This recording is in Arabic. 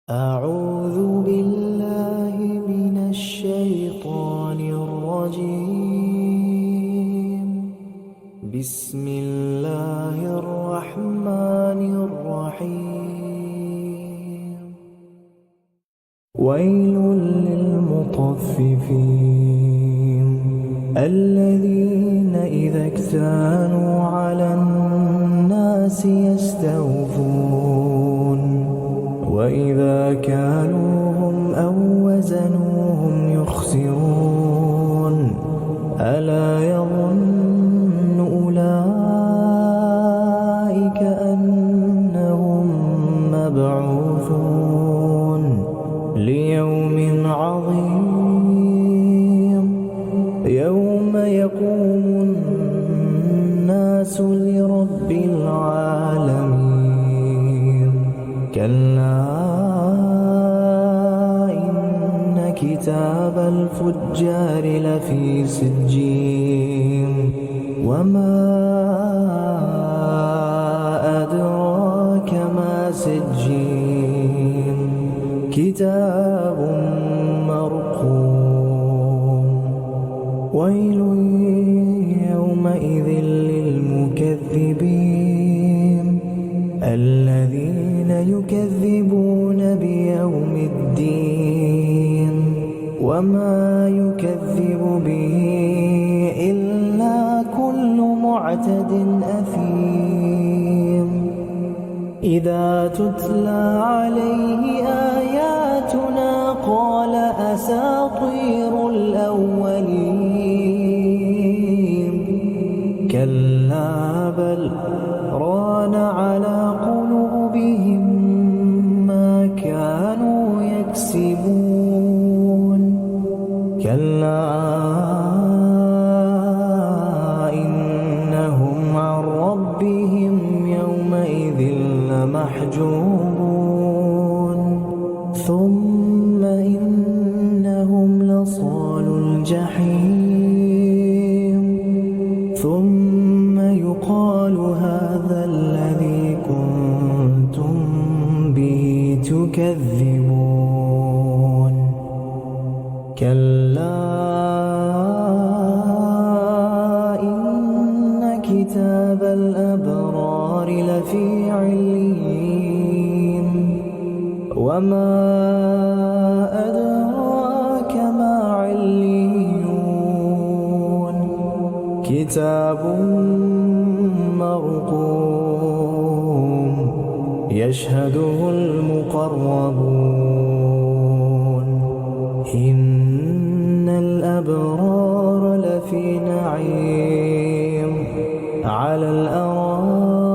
أعوذ بالله من الشيطان الرجيم. بسم الله الرحمن الرحيم. ويل للمطففين الذين إذا اكتالوا على الناس يستوفون وإذا كالوهم أو وزنوهم يخسرون ألا يظن أولئك أنهم مبعوثون ليوم عظيم يوم يقوم الناس لرب العالمين. كلا إن كتاب الفجار لفي سجين وما أدراك ما سجين كتاب مرقوم. ويل يومئذ للمكذبين الذين يكذبون بيوم الدين وما يكذب به إلا كل معتد أثيم. إذا تتلى عليه آياتنا قال أساطير الأولين. كلا بل ران على قلوبهم ما كانوا يكسبون. كلا إنهم عن ربهم يومئذ لمحجوبون ثم إنهم لصالو الجحيم ثم يقال هذا الذي كنتم به تكذبون. كلا إن كتاب الأبرار لفي عليين وما أدراك ما عليون كتاب مرقوم يشهده المقربون. إن الأبرار لفي نعيم على الأرائك